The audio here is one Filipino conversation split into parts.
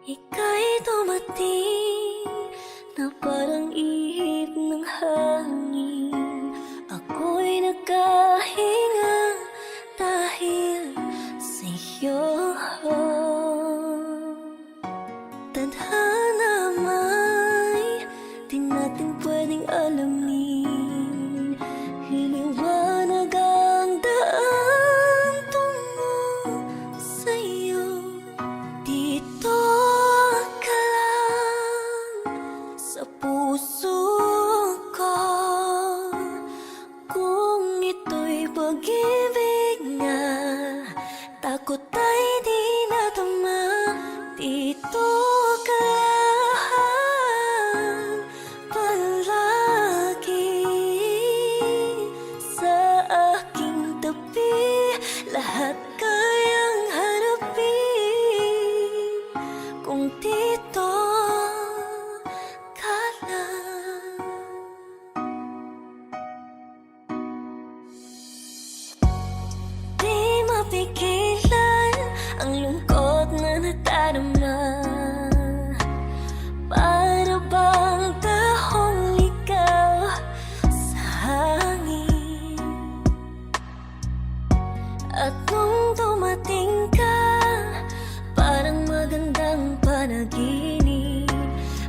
Ika'y dumating na parang ihip ng hangin. Ako'y nagkahinga dahil sa'yo. Tadhana may di natin pwedeng alamin. Liliwanag ang daan tungo sa'yo. Dito ka lang sa puso ko. Kung ito'y pag-ibig nga, takot ay di nadama. Dito ka lang palagi sa aking tabi. Lahat kayang harapin kung dito ka lang. Di mapigilan ang lungkot na nadarama. Para bang dahong ligaw sa hangin. At nung dumating ka, parang magandang panaginip.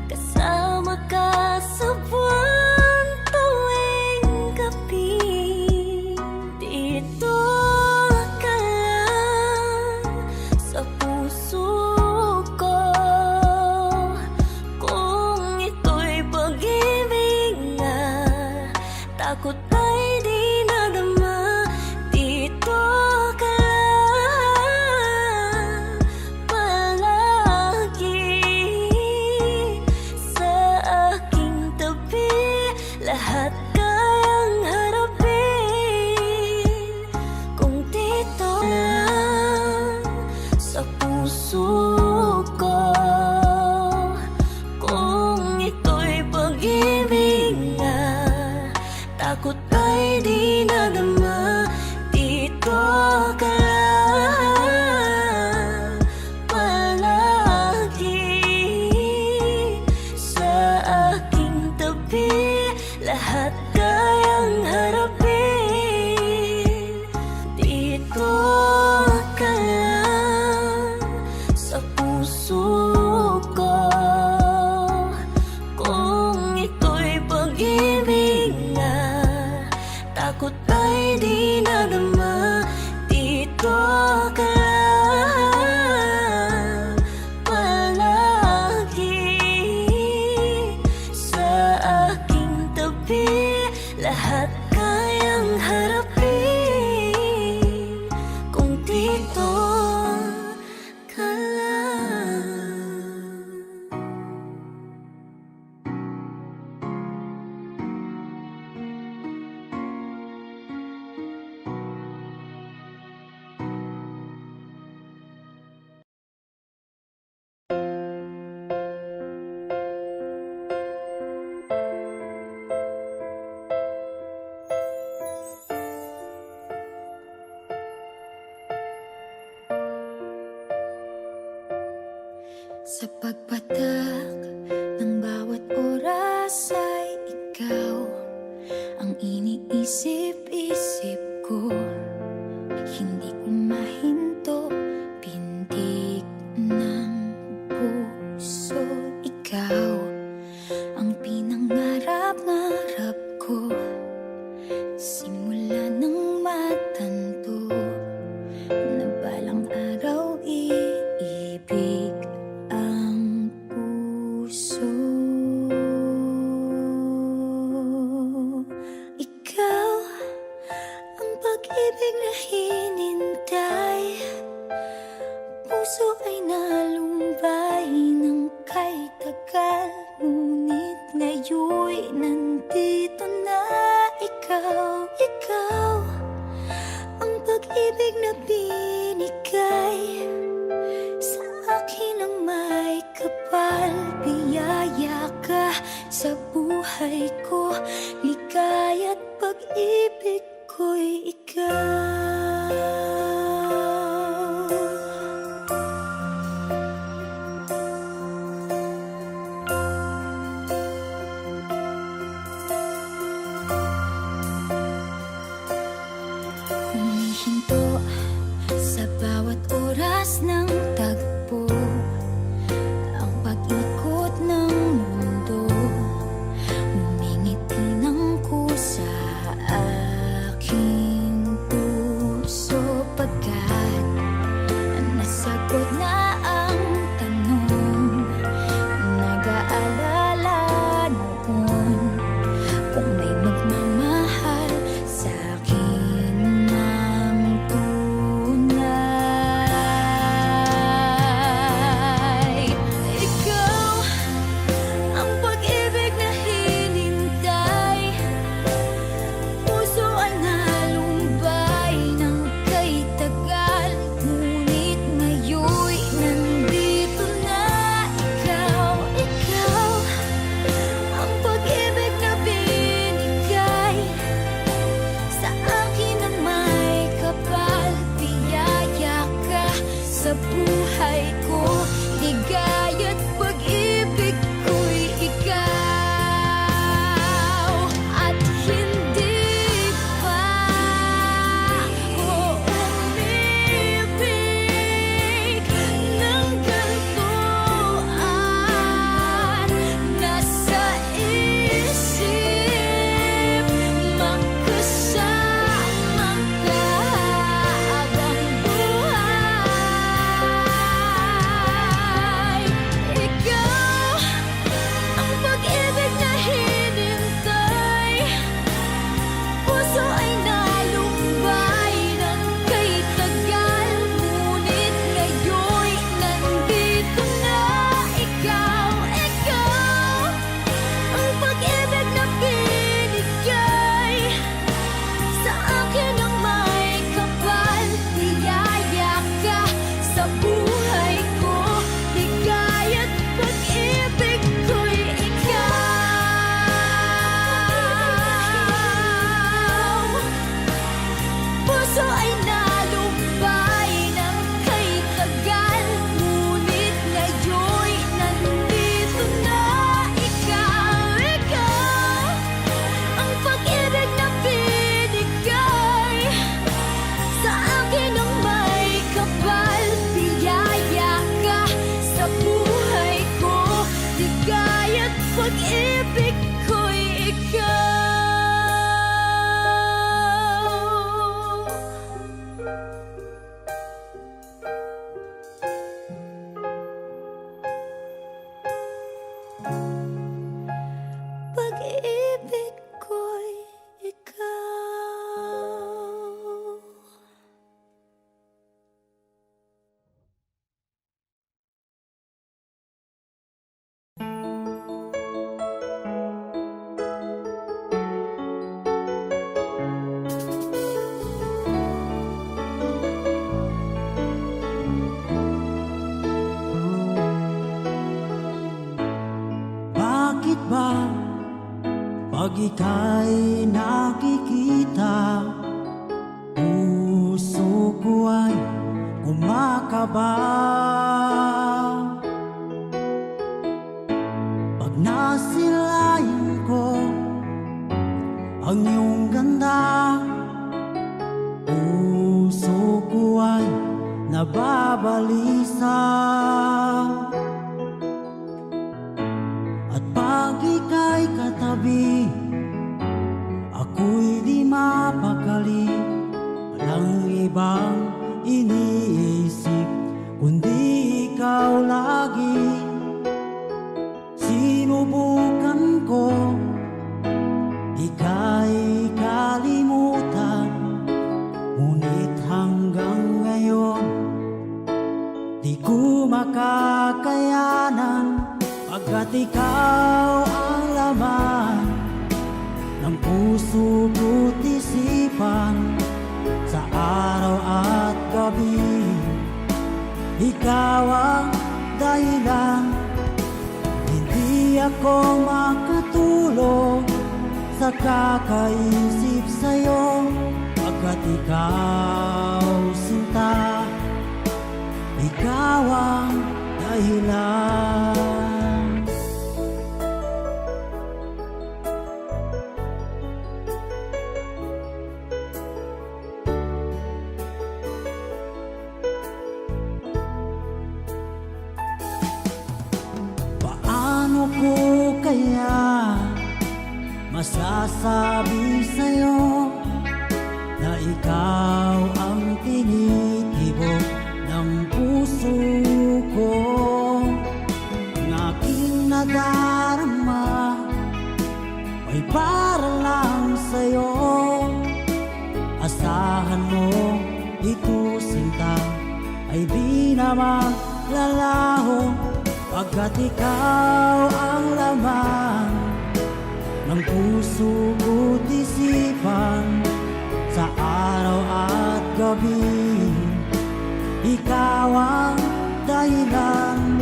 Kasama ka sa buwan tuwing gabi. Dito ka lang sa puso ko. Kung ito'y pag-ibig nga, takot ay di nadama. Dito ka lang palagi sa aking tabi. Lahat kayang harapin kung dito lang sa puso ko. Kung ito'y pag-ibig nga, takot ay di nadama. Dito ka lang palagi sa aking tabi. Lahat kayang harapin. Dito ka lang sa puso ko. Kung ito'y pag-ibig nga, takot ay di nadama. Dito ka lang palagi sa aking tabi. Lahat kayang harapin kung dito ka lang. Sa pagpatak ng bawat oras ay ikaw ang iniisip-isip ko. Hindi ko mahinto, pintig ng puso. Ikaw ang pinangarap-ngarap ko. Simula ng matanto na balang araw iibig ang puso. Ikaw ang pag-ibig na hinintay. Puso ay nalumbay ng kay tagal. Ngunit ngayon'y nandito na ikaw. Ikaw ang pag-ibig na binigay sa akin ang may kapal. Biyaya ka sa buhay ko. Ligaya't pag-ibig ko'y ikaw. buhay ko. Ligaya't pag-ibig ko'y ikaw. At hindi pa ko umibig ng gantuan. Nasa isip magkasama ka habang buhay. Ikaw ang pag-ibig na hinintay. Puso ay nalumbay ng kay tagal, ngunit ngayon'y nandito na ikaw. Ikaw ang pag-ibig na binigay sa akin ng may kapal. Niyaya ka sa buhay ko. Ligaya't pag-ibig ko'y ikaw. Puso ay nalumbay ng kay tagal, ngunit ngayon'y nandito na ikaw. Ikaw ang pag-ibig na binigay sa akin ng may kapal. Biyaya ka sa buhay ko. Ligaya't pag-ibig ko'y ikaw. Pag-ibig ko'y ikaw. Bakit ba pag ika'y nakikita, puso ko ay kumakaba? Pag nasilayan ko ang iyong ganda, puso ko ay nababalisa. At pag ika'y katabi, ako'y di mapakali. Walang ibang iniisip kundi ikaw lagi. Sinubukan ko ika'y kalimutan, ngunit hanggang ngayon di ko makakayanan. Pagkat ikaw ang laman ng puso ko't isipan, sa araw at gabi ikaw ang dahilan. Hindi ako makatulog sa kakaisip sa'yo, pagkat ikaw sinta, ikaw ang dahilan. Paano ko kaya masasabi sa'yo na ikaw ang tinitibok ng puso ko? Ang aking nadarama ay para lang sa'yo. Asahan mo ito sinta ay di na maglalaho, pagkat ikaw ang laman ng puso ko't isipan, sa araw at gabi ikaw ang dahilan.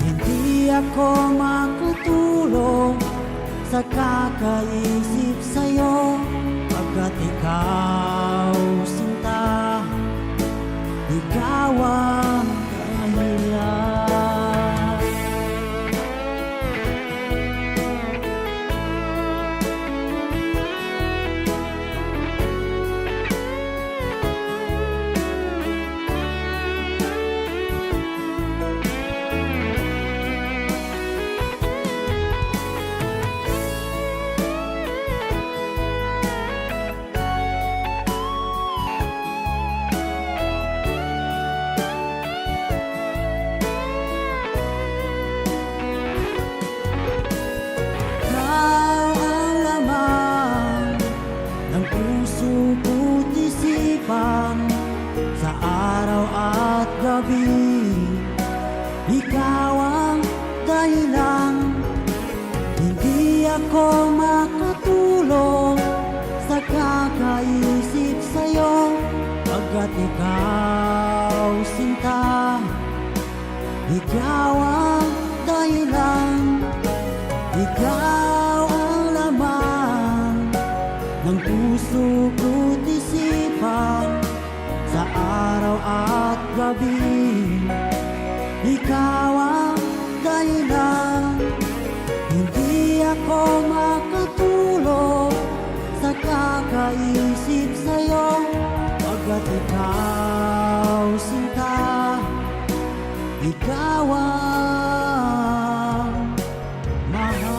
Hindi ako makatulog sa kakaisip sa'yo, pagkat ikaw sinta, ikaw ang dahilan. ikaw ang dahilan. Hindi ako makatulog sa kakaisip sa'yo, pagkat ikaw sinta, ikaw ang dahilan, ikaw ang laman ng puso ko't isipan sa araw at gabi. Ikaw ang dahilan, hindi ako makatulog sa kakaisip sa'yo, pagkat ikaw sinta, ikaw ang mahal.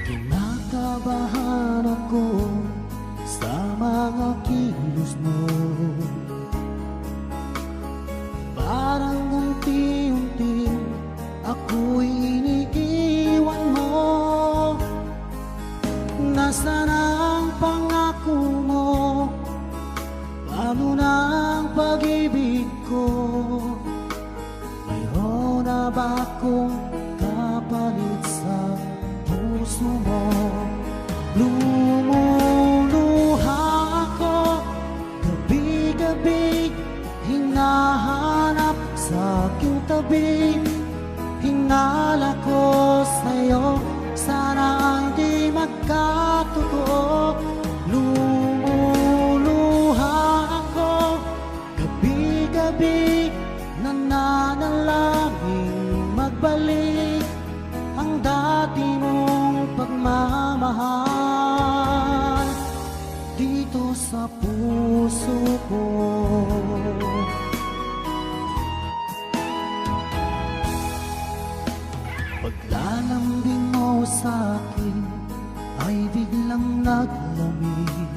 Kinakabahan ako sa mga kilos mo, parang unti-unti ako'y iniiwan mo. Nasaan ang pangako mo? Paano na ang pag-ibig ko? Mayroon na ba akong kapalit sa puso mo? Lumuluha ako gabi-gabi, hinahanap sa aking tabi. Hinala ko sa'yo, sana hindi magkatotoo. Lumuluha ako gabi-gabi, nananalangin magbalik ang dati mong pagmamahal dito sa puso ko. Paglalambing mo sa akin ay biglang naglamig,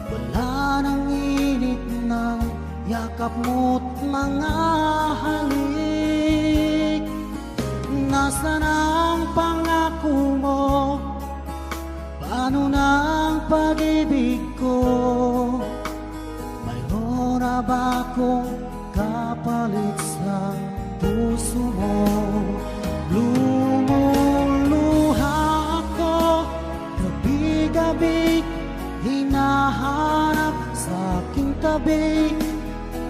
wala nang init ng yakap mo't mga halik. Nasaan ang pangako mo? Paano na ang pag-ibig ko? Mayroon na ba akong kapalit sa puso mo? Lumuluha ako gabi-gabi, hinahanap sa aking tabi.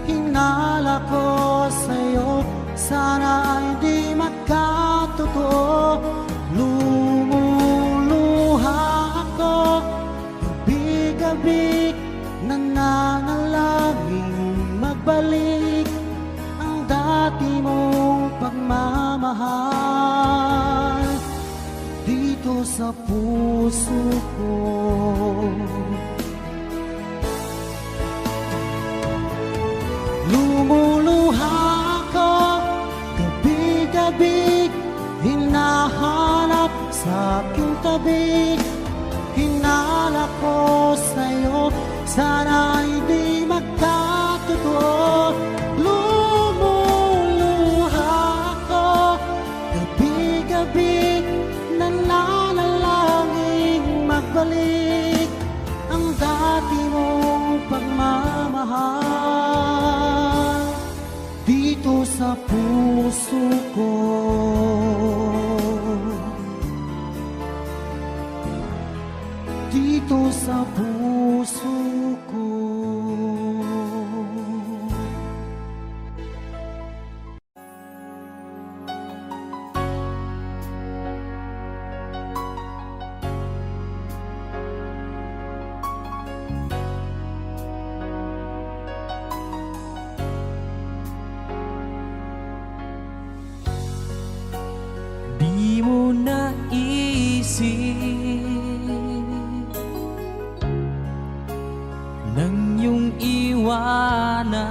Hinala ko sa'yo, sana hindi magkatotoo. Lumuluha ako gabi-gabi, nananalangin magbalik ang dati mong pagmamahal dito sa puso ko. Lumuluha ako gabi-gabi, hinahanap sa aking tabi. Hinala ko sa'yo, sana hindi magkatotoo. Lumuluha ako gabi-gabi, nananalangin magbalik ang dati mong pagmamahal dito sa puso ko. Dito sa puso ko. di mo naisip nang iyong iwanan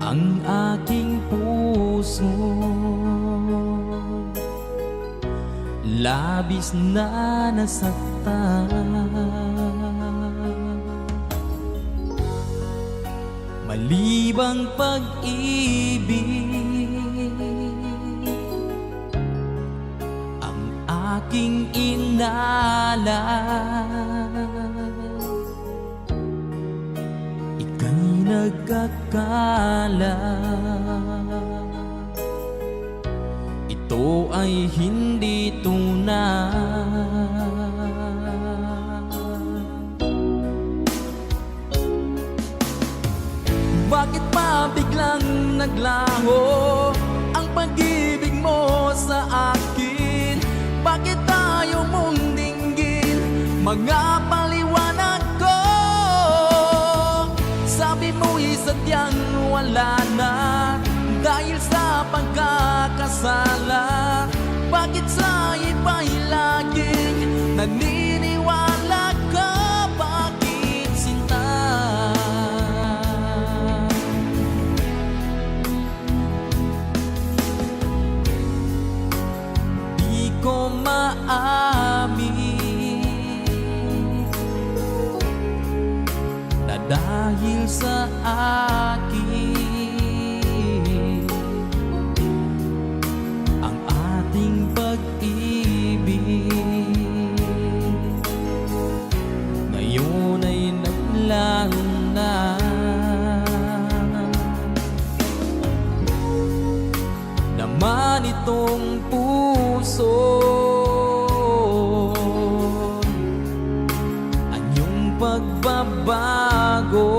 ang aking puso. Labis na nasaktan, malibang pag-ibig ang aking inalay. Ika'y nagkakala ito ay hindi tunay. Bakit pa biglang naglaho ang pag-ibig mo sa akin? Bakit tayo mong dinggin mga paliwanag ko? Sabi mo'y sadyang wala na dahil sa pagkakasala. Bakit sa iba'y laging naniniwala ka? Bakit sinta? Di ko maamin na dahil sa akin ang ating pag-ibig ngayon ay naglaho na. Naman itong puso anyong pagbabago.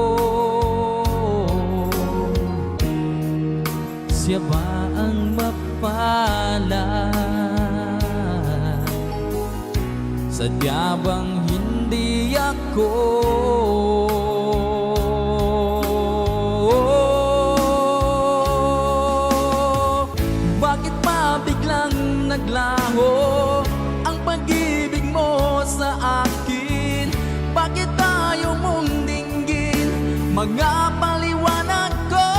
Siya ba ang mapalad? Sadya bang hindi ako? Bakit pa biglang naglaho ang pag-ibig mo sa akin? Bakit tayo mong dinggin mga paliwanag ko?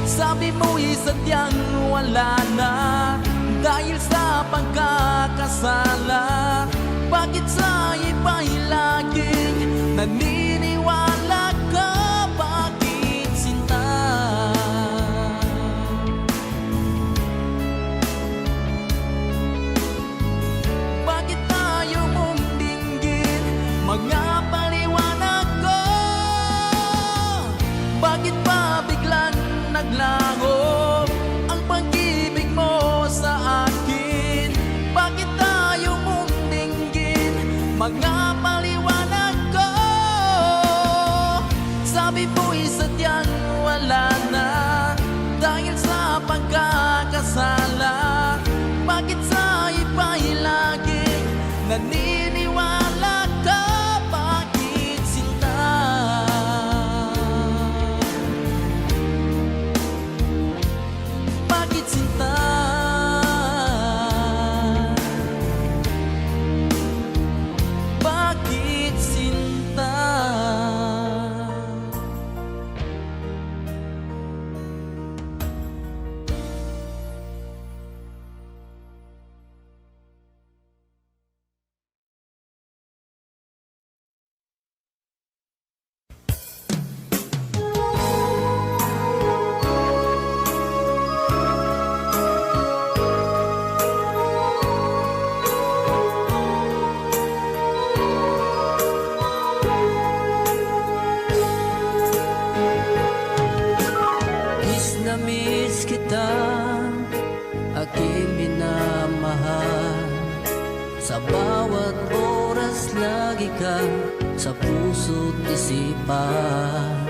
Sabi mo'y sadyang wala na dahil sa pagkakasala. Bakit sa iba'y laging naniniwala ka? Bakit sinta? Bakit tayo mong dinggin mga paliwanag ko? Bakit pa biglang naglaho ang pag-ibig mo sa akin? Bakit tayo mong dinggin mga paliwanag ko? Sabi mo'y sadyang wala na dahil sa pagkakasala. Bakit sa iba'y laging naniniwala ka? Bakit sinta? Bakit sinta? Bakit sinta? Miss na miss kita, aking minamahal. Sa bawat oras lagi ka sa puso't isipan.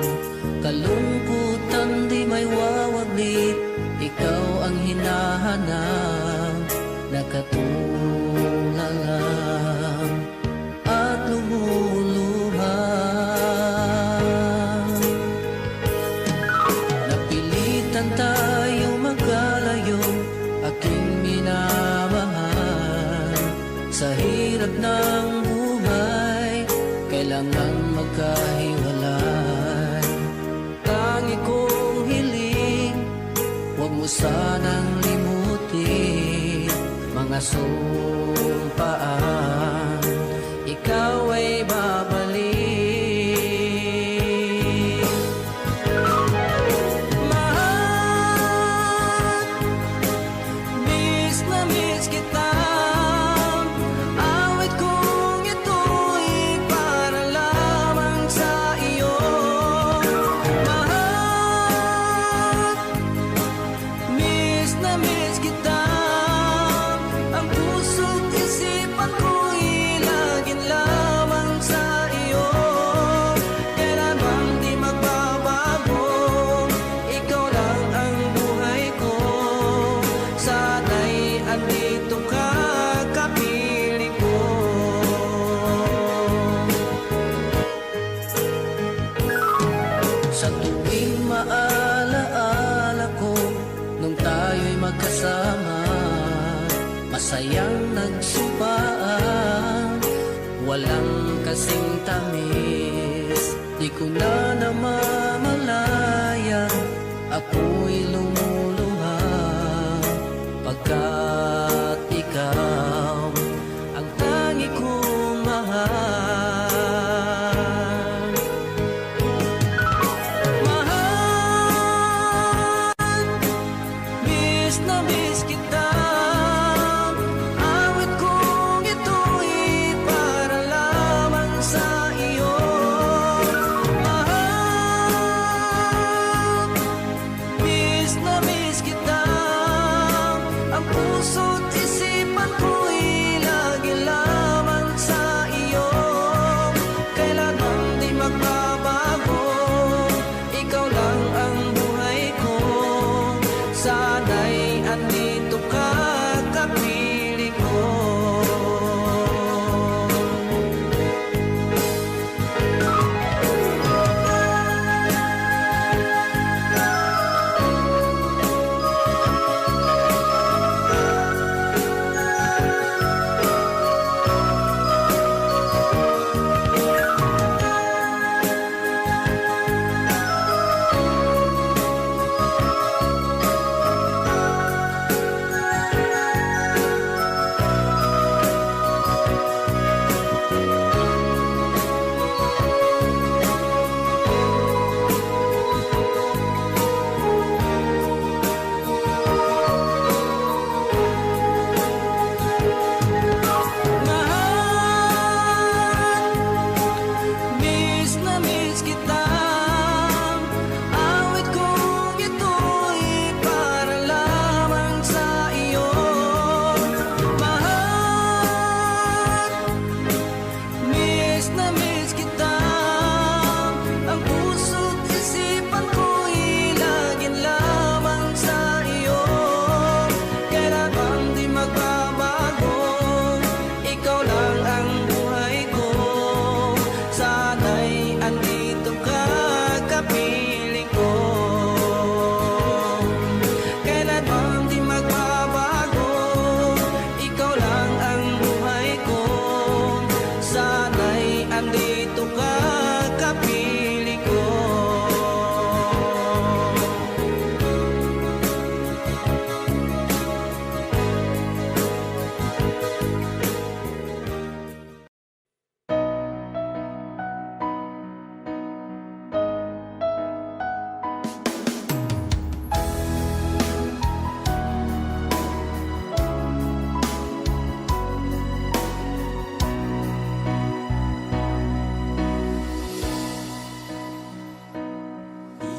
Kalungkutan di may wawaglit, ikaw ang hinahanap. Nakatulala at lumuluha. Napilit kailan tayo magkalayo, aking minamahal. Sa hirap ng buhay, kailangan magkahiwalay. Tangi kong hiling, huwag mo sanang limutin mga sumpaan, ikaw ay babalik. Mahal, miss na miss kita. Awit kong ito'y para lamang sa iyo. Mahal, miss na miss kita. Ang puso't isipan ko'y laging lamang sa iyo. Kailan bang di magbabago, ikaw lang ang buhay ko. Sana'y andito ka, kapiling ko. Sa tuwing maalaala ko, nung tayo'y magkasama, masayang nagsumpaan, walang kasing tamis. Di ko na namamalaya, ako'y lumuluha, pagkat ikaw ang tangi kong mahal. Mahal, miss na miss kita. Awit kong ito'y para lamang sa iyo. Mahal, miss na miss kita. Ang puso't isipan ko'y lagi lamang sa iyo. Kailan bang di magbabago, ikaw lang ang buhay ko. Sana'y andito ka, kapiling ko. Mahal, miss na miss kita. Awit kong ito'y para lamang sa iyo. Mahal, miss na miss kita. Ang puso't isipan ko'y laging lamang sa iyo. Kailan bang di magbabago, ikaw lang ang buhay ko. Sana'y andito ka, kapiling ko. Kailan bang di magbabago, ikaw lang ang buhay ko. Sana'y andito ka, kapiling ko.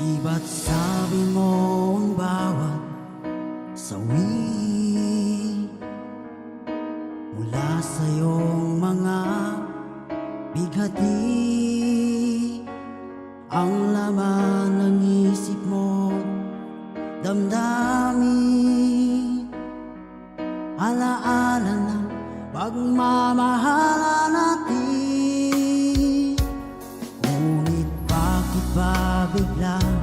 Di ba't sabi mo ang bawat sawi mula sa iyong mga bighati, ang laman ng isip mo, damdamin, alaala ng pagmamahala natin. Ngunit bakit ba biglang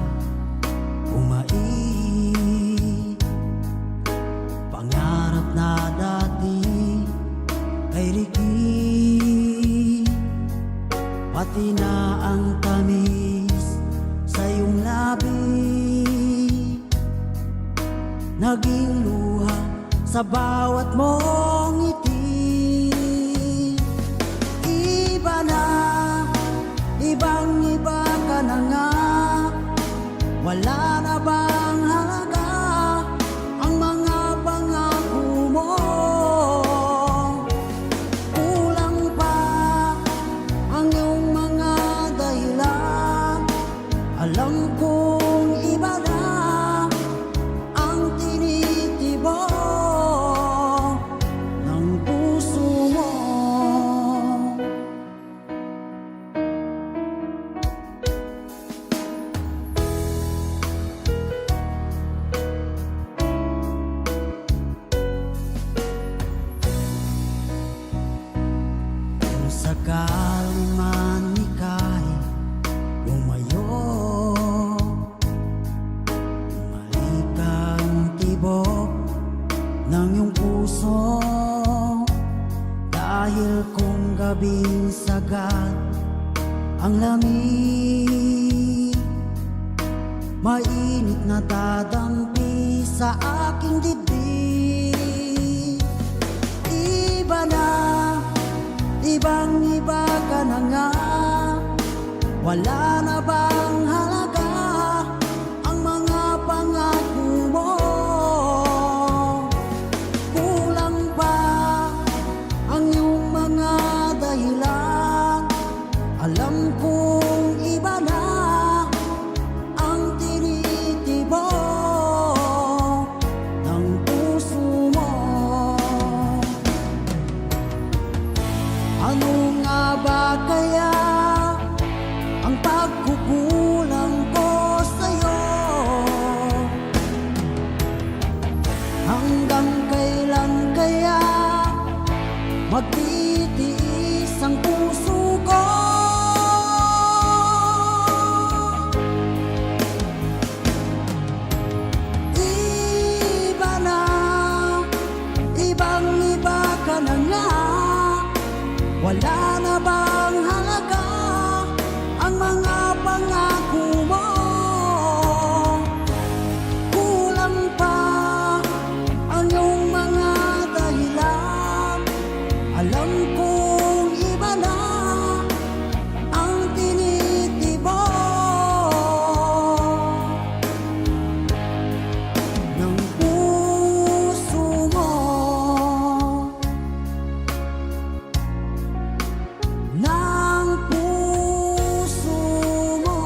umaibig? naging luha sa bawat mong ngiti. Iba na, ibang iba ka na nga. Wala na bang halaga ang mga pangako mo? Kulang pa ang iyong mga dahilan. Alam kong iba na ang tinitibok ng puso mo. Kung sakali man ika'y lumayo, bumalik ang tibok ng iyong puso. Dahil kung gabing sagad ang lamig, mainit na dadampi sa aking dibdib. Iba na, ibang iba ka na nga. Wala na bang halaga ang mga pangako mo? Kulang pa ang iyong mga dahilan. Alam kong iba na ang tinitibok ng puso mo. Ano nga ba kaya ang pagkukulang ko sa'yo? Hanggang kailan kaya magtitiis ang puso ko? Iba na, ibang iba ka na nga. Wala na bang halaga ang mga pangako mo? Kulang pa ang iyong mga dahilan. Alam kong iba na ang tinitibok ng puso mo. Ng puso mo.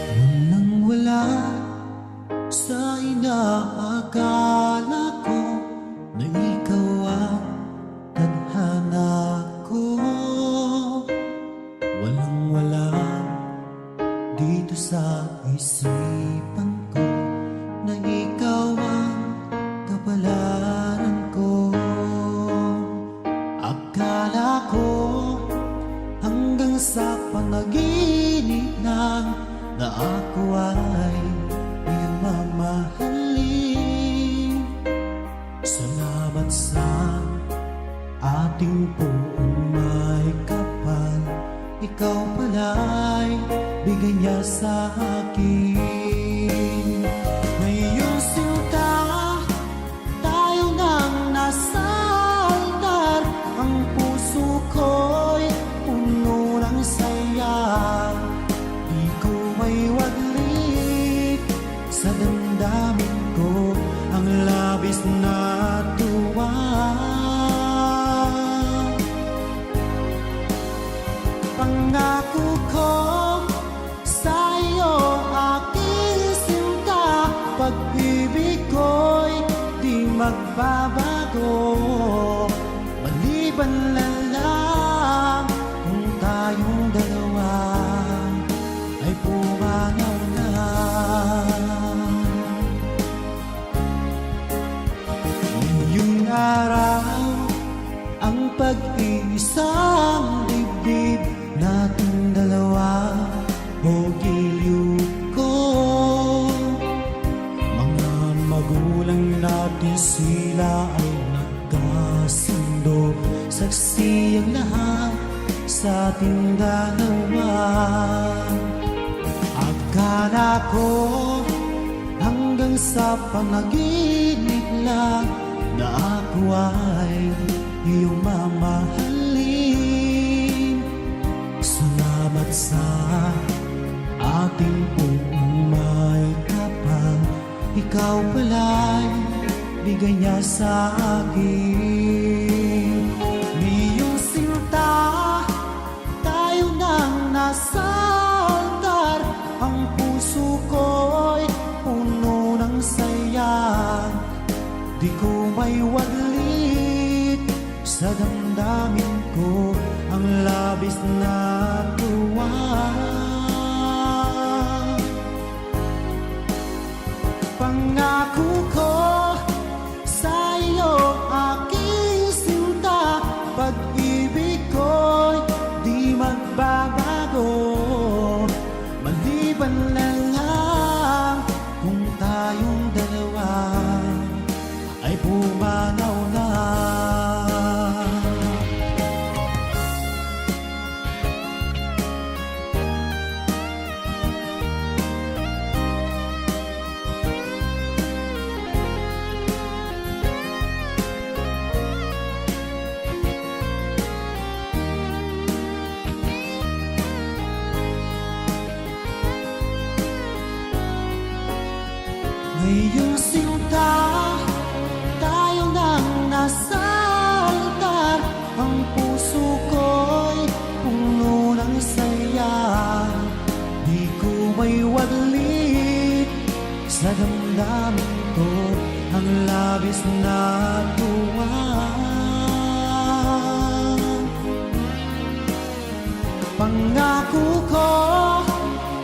Walang wala sa inaakala ko na ikaw ang tadhana ko. Walang wala dito sa isipan ko na ikaw ang kapalaran ko. Akala ko hanggang sa panaginip na ako ay iyong mamahalin. Salamat sa ating puong may kapal. Ikaw pala'y bigay niya sa akin. Ngayong sinta, tayo nang nasa altar. Ang puso ko'y puno ng saya. Di ko may waglit sa damdamin ko ang labis na tuwa. Pangako ko sa iyo, aking sinta, pag-ibig ko'y di magbabago. Maliban na lang kung tayo sa ating dalawa. Akala ko hanggang sa panaginip lang na ako ay iyong mamahalin. Salamat sa ating umay kapag ikaw pala'y bigay niya sa akin. Iyong sinta, tayo nang nasa altar. Ang puso ko'y puno ng saya. Di ko may wadlit sa damdamin ko ang labis na tuwa. Pangako ko sa iyo, aking sinta, pag-ibig ko'y di magbabago. Maliban na lang kung tayong dalawa ay pumanaw na. Ngayong sinta, tayo nang nasa altar. Ang puso ko'y puno ng saya. Di ko may wadlit sa damdamin ko ang labis na tuwa. Pangako ko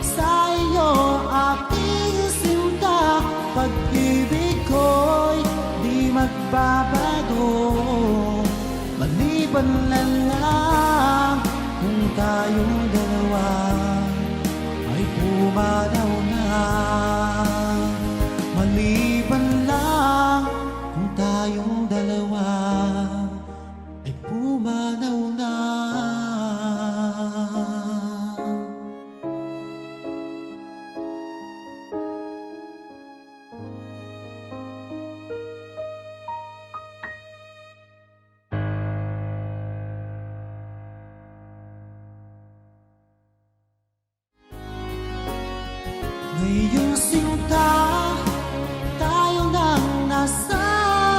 sa iyo, aking sinta, pag-ibig ko'y di magbabago. Maliban na lang kung tayong dalawa ay pumanaw na. Maliban lang kung tayong dalawa ay pumanaw na. Ngayong sinta, tayo nang nasa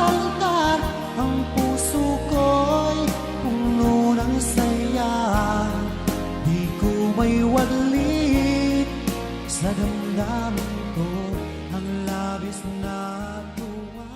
altar. Ang puso ko'y puno ng saya. Di ko may wadlit sa damdamin ko ang labis na tuwa.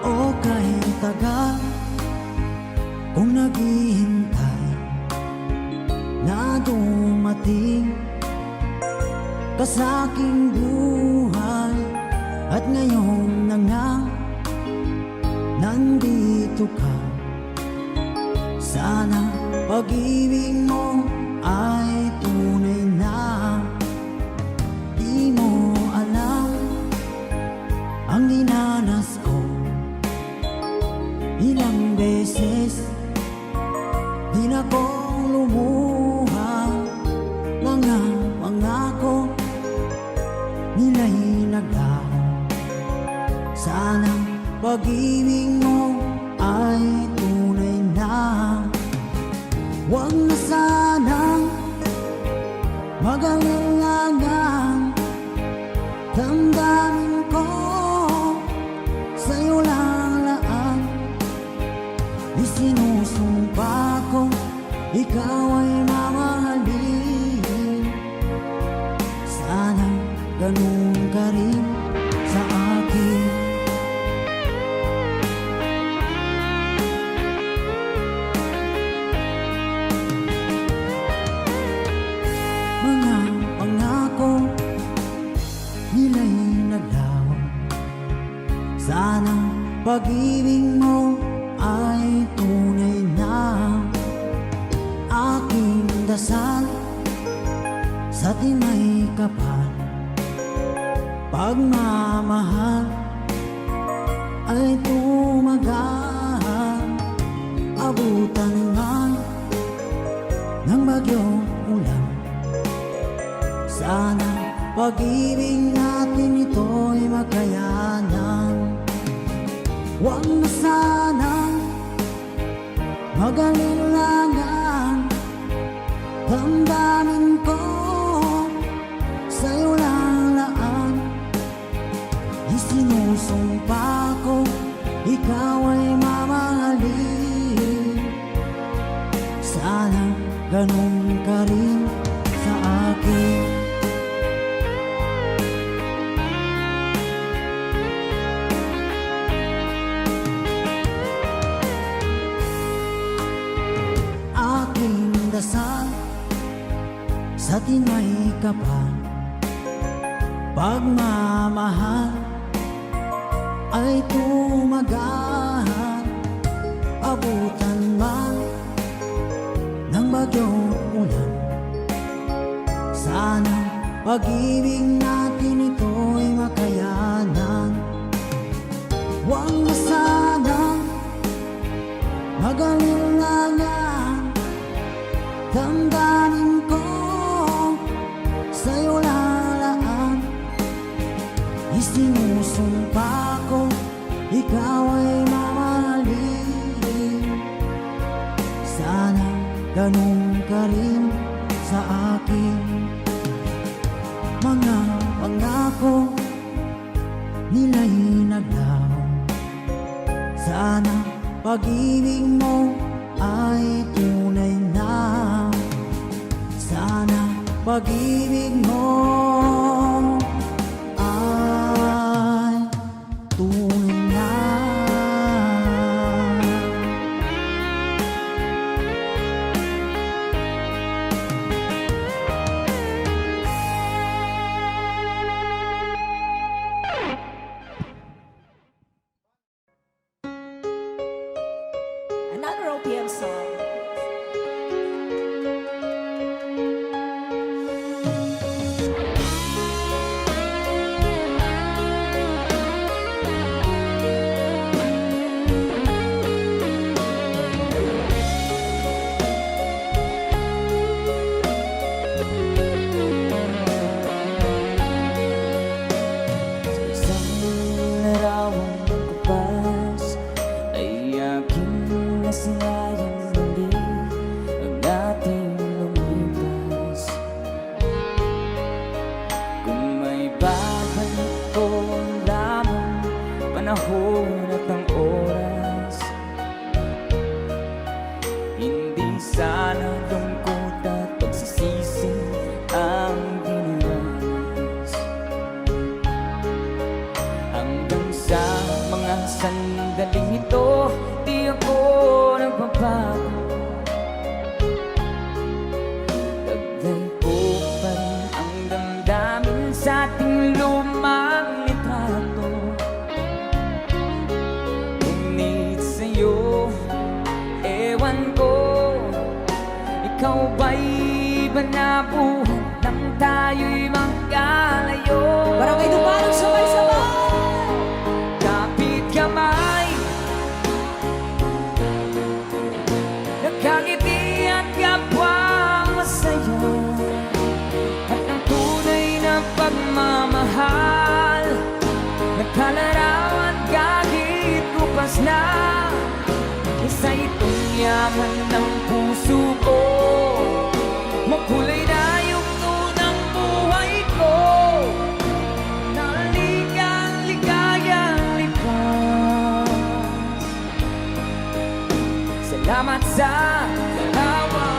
O kahit tagal kung naghihintay na dumating ka sa aking buhay, at ngayon na nga nandito ka. Sana pag-ibig mo ay tunay na. Di mo alam ang dinanas ko. Ilang beses din akong lumuha. Mga pangako nila'y naglaho. Sana pag-ibig mo ay tunay na. Huwag na sanang mag-alangan. Damdamin ko sa'yo lang laan. Isinusumpa ko ikaw ay mamahalin. Sana ganun ka rin sa akin. Mga pangako nila'y naglaho. Sana pag-ibig mo ay tunay na. Aking dasal sa tinay kapal, pagmamahal ay tumagal. Abutan man ng bagyong ulan, sana pag-ibig natin ito'y makayanan. Huwag na sanang mag-alilangan, damdamin ko sa'yo lalaan. Isinusumpa ko, ikaw ay mamahalin. Sana ganun ka rin sa akin. Aking dasal sa tinay kapal, pagmamahal ay tumagal. Abutan man ng bagyong ulan, sana pag-ibig natin ito'y makayanan. Huwag na sanang mag-alilangan, damdamin ko sa'yo lalaan. Isinusumpa ko, ikaw ay mamahalin. Sana ganun ka rin sa akin. Mga pangako nila'y naglaho, sana pag-ibig mo ay tunay na. Sana pag-ibig mo ay tunay na. Another OPM song. Isang larawang magkupas ay aking nasayang muli ang ating lumipas. Kung may babalik ko lamang panahon at ang oras, hindi sana lungkot at pagsisisi ang dinanas. Hanggang sa mga sandaling ito, di ako nagbabago. Taglay ko pa rin ang damdamin sa ating lumang litrato. Ngunit sa'yo, ewan ko, ikaw ba'y iba na buhay nang tayo'y magkalayo? Barangay Dupanong sabay-sabay. Kapit kamay, nakangiti at kapwang masaya, at ang tunay na pagmamahal, nagkalarawan kahit kupas na. Isa itong yaman ng puso ko, makulay na yugto ng buhay ko, naligang ligayang lipas. Salamat sa hawa.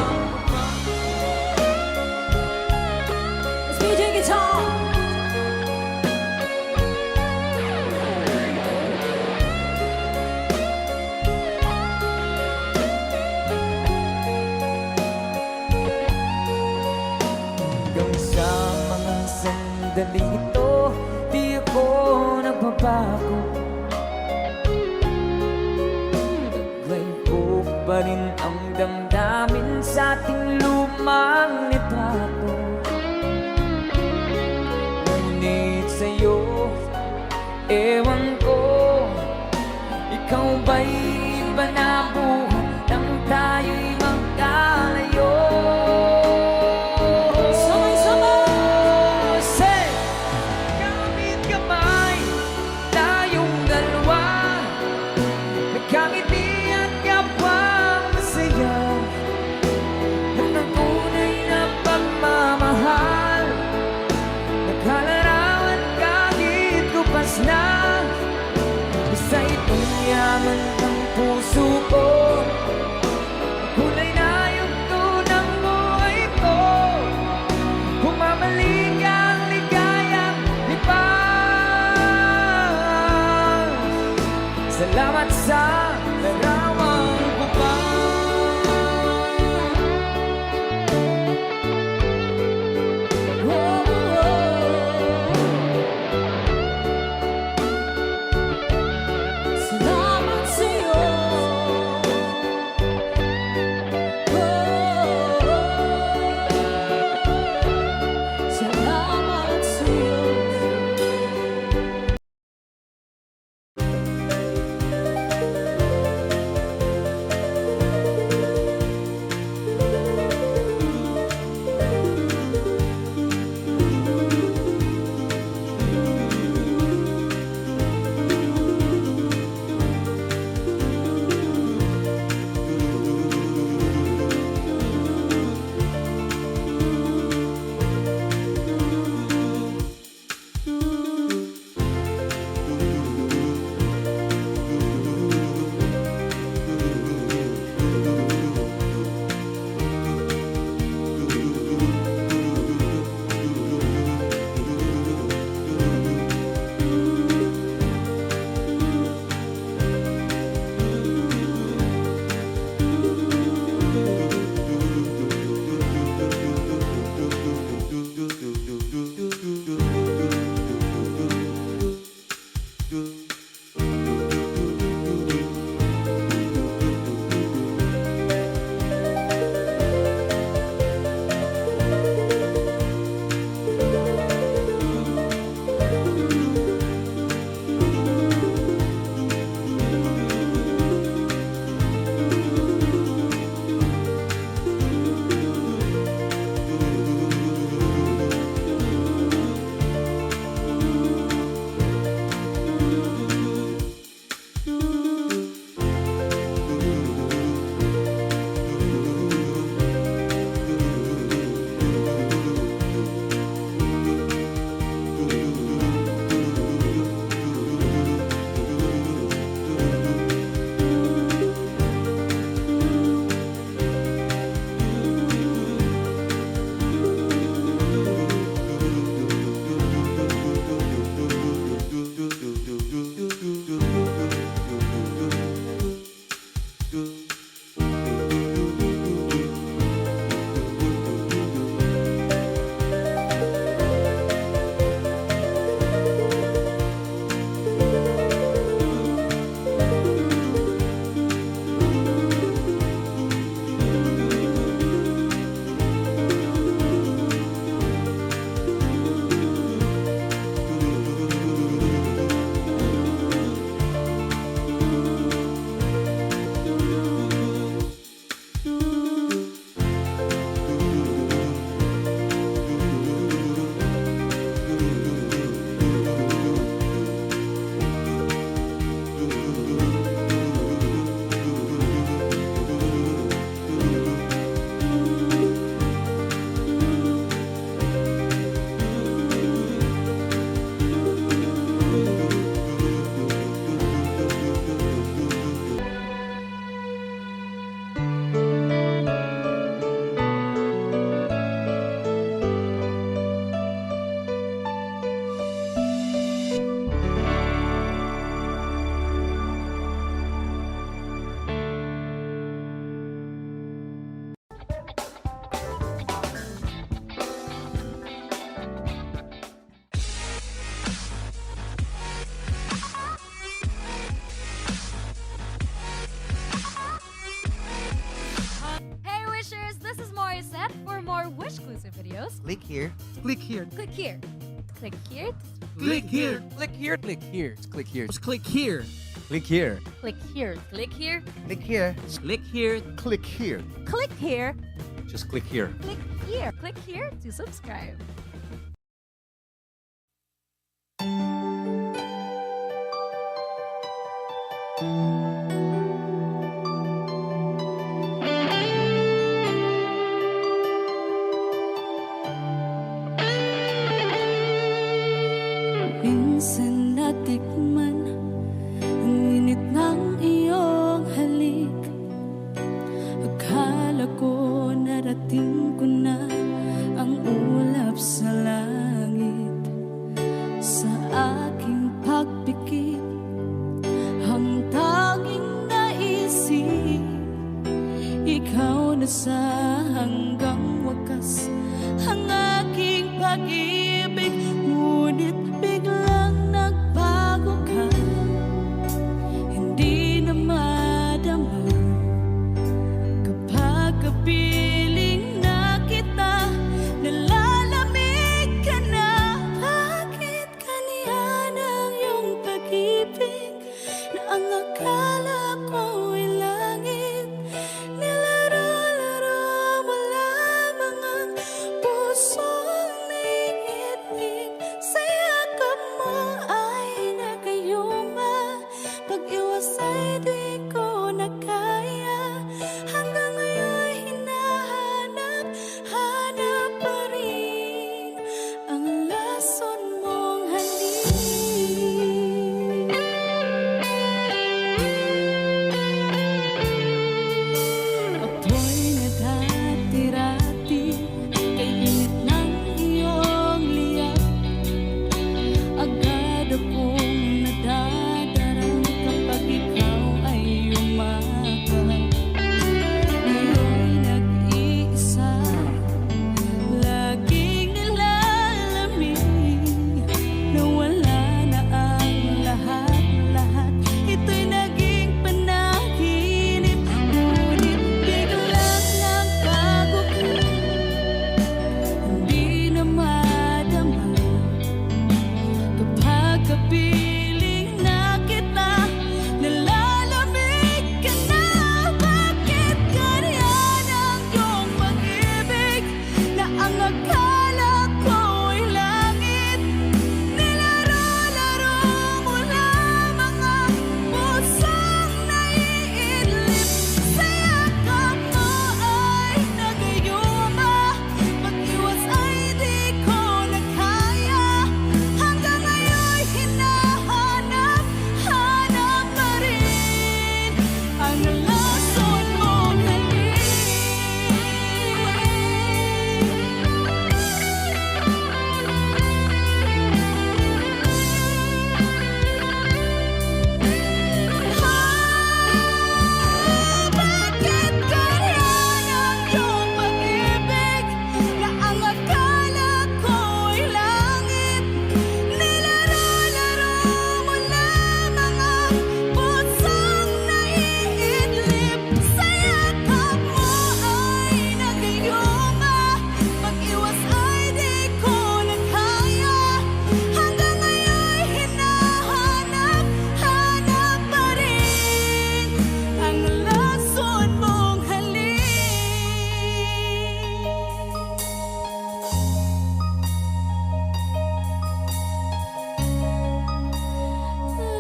Let's DJ guitar. Hanggang sa mga sandaling ito, di ako nagbabago. Taglay ko pa rin ang damdamin sa ating lumang litrato. Ngunit sa'yo, ewan ko, ikaw ba'y iba na buhat nang tayo'y magkalayo? Sabay-sabay! Say! Gamit kamay, tayong dalawa, nagkangiti at kapwang masaya, at ang tunay na pagmamahal, nagkalarawan kahit kupas na. Basta itong yaman ng puso ko, kulay na yugto ng buhay ko. Bumabalik ang ligayang lipas. Salamat sa larawang bubang. Salamat sa'yo. Salamat sa'yo. more Wish-exclusive videos, Click here. Click here. click here. Click here. Click here. Click here. Click here. Click here. Just click here. Click here. Click here. Click here. Click here. Click here. Click here. Click here. Just click here. Click here. Click here to subscribe. Minsan natikman ang init ng iyong halik. Akala ko narating ko na ang ulap sa langit. Sa aking pagpikit, ang tanging naisip, ikaw na sa hanggang wakas ang aking pag-ibig. Ngunit biglang nagbago ka, hindi na madama kapag kapiling na kita, nalalamig ka na. Bakit kaniyan ang iyong pag-ibig na ang akala ko ay langit? Nilaro-laro mo lamang ang pusong naiinig. Sa yakap mo ay nagayuma, pag-iwas ay di ko na kaya. Hanggang ngayon hinahanap, hanap pa rin ang lason mong halik. Ako'y nadati-rati kay init ng iyong liyak. Agad akong nadadarang kapag ikaw ay umakap. Ngayon'y nag-iisa, laging nilalamig. Nawala na ang lahat-lahat, ito'y naging panaginip. Ngunit biglang nagbago ka, hindi na madama kapag kapiling na kita, nalalamig ka na. Bakit ganyan ang iyong pag-ibig na ang akala ko ay langit? Nilaro-laro mo lamang ang pusong naiidlip. Sa yakap mo ay nagayuma, pag-iwas ay di ko na kaya. Hanggang ngayon hinahanap, hanap pa rin ang lason mong halik. Bakit ganyan ang iyong pag-ibig na ang akala ko ay langit? Nilaro-laro mo lamang ang pusong naiidlip. Sa yakap mo ay nagayuma, pag-iwas ay di ko na kaya. Hanggang ngayon hinahanap, hanap pa rin ang lason mong halik.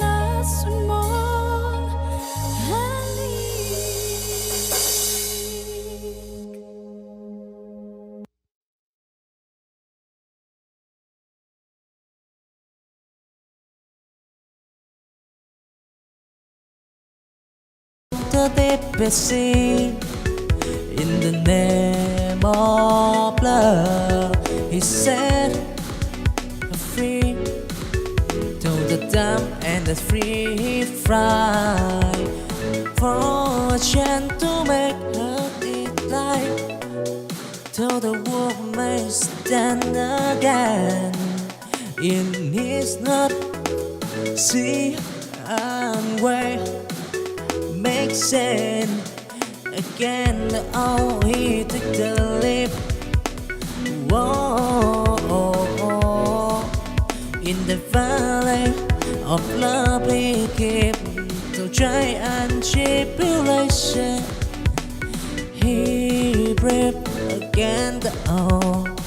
Lason mong halik. The deepest sea in the name of love, he set free to the dumb and the free fry for a chance to make it light till the world may stand again in his not see and way make sense again. Oh, he took the leap the valley of love he keep to try and tribulation. He breathed again the old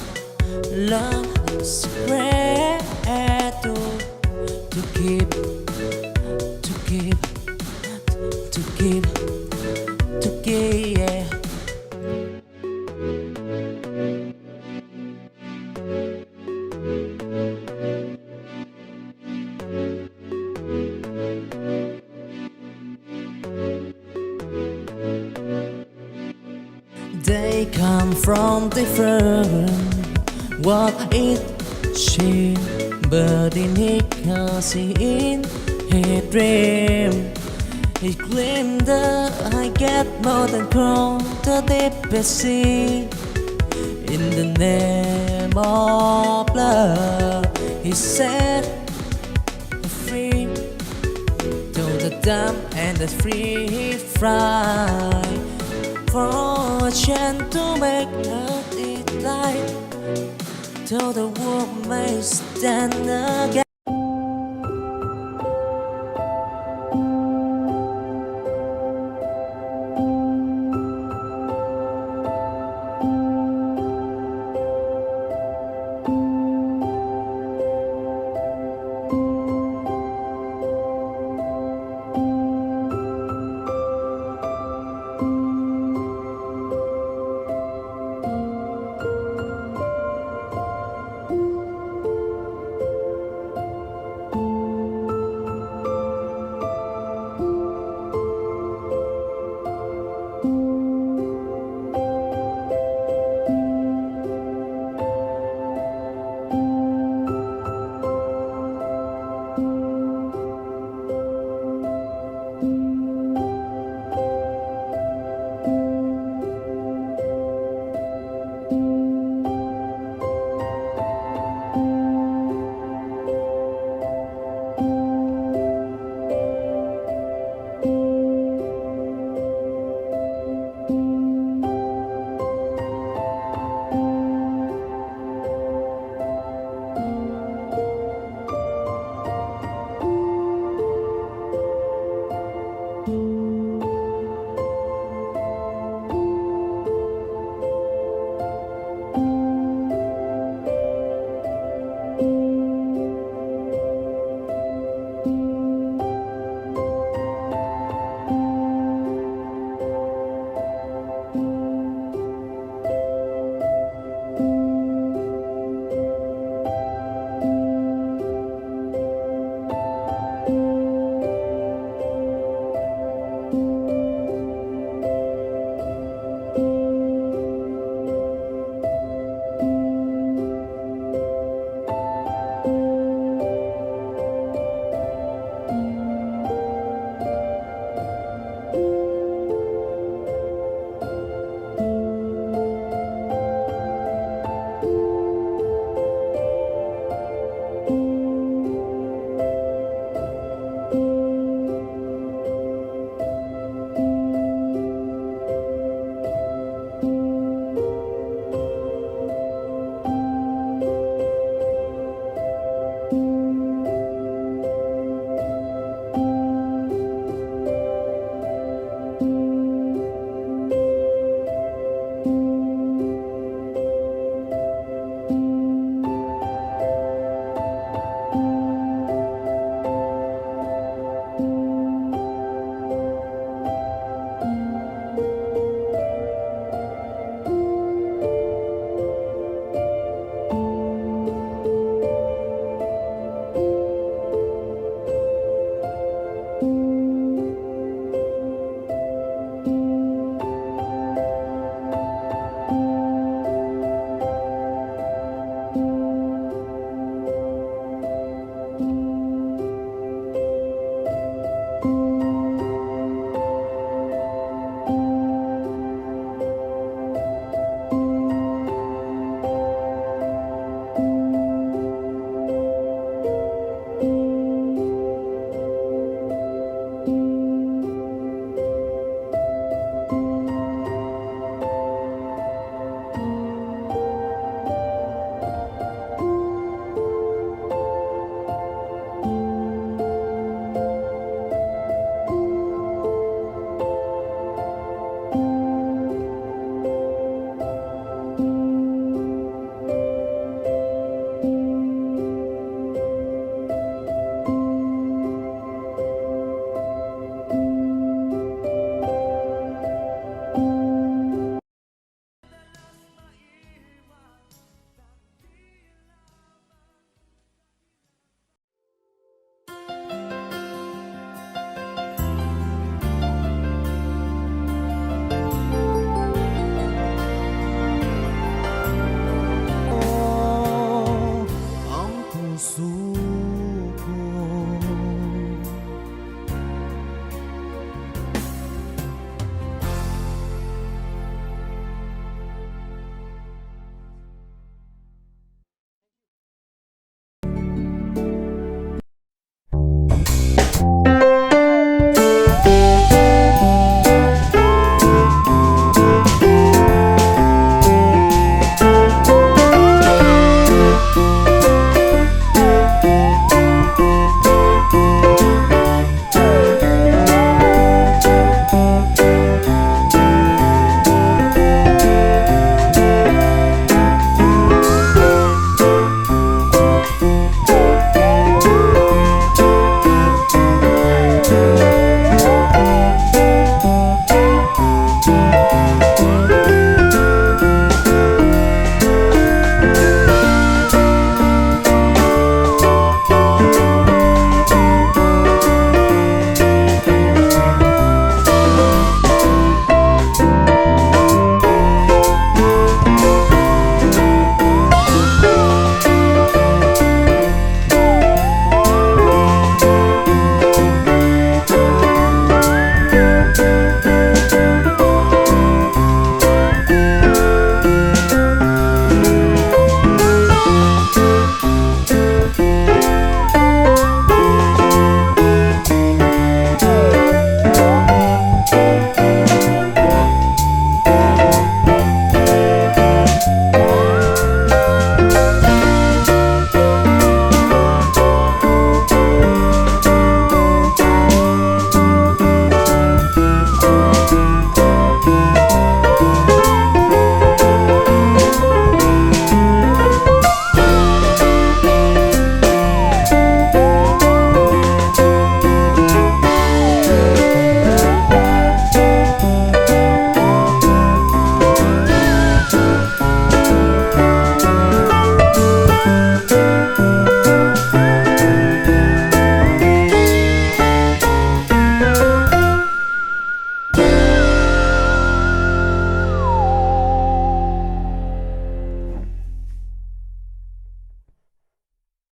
love spread to keep, to keep, to keep, to keep, yeah. They come from different what it seems, but in he can see in his dream. He claimed that I get more than crown the deepest sea. In the name of love, he set free to the dumb and the free he fly. For a chance to make earth it light, till the world may stand again.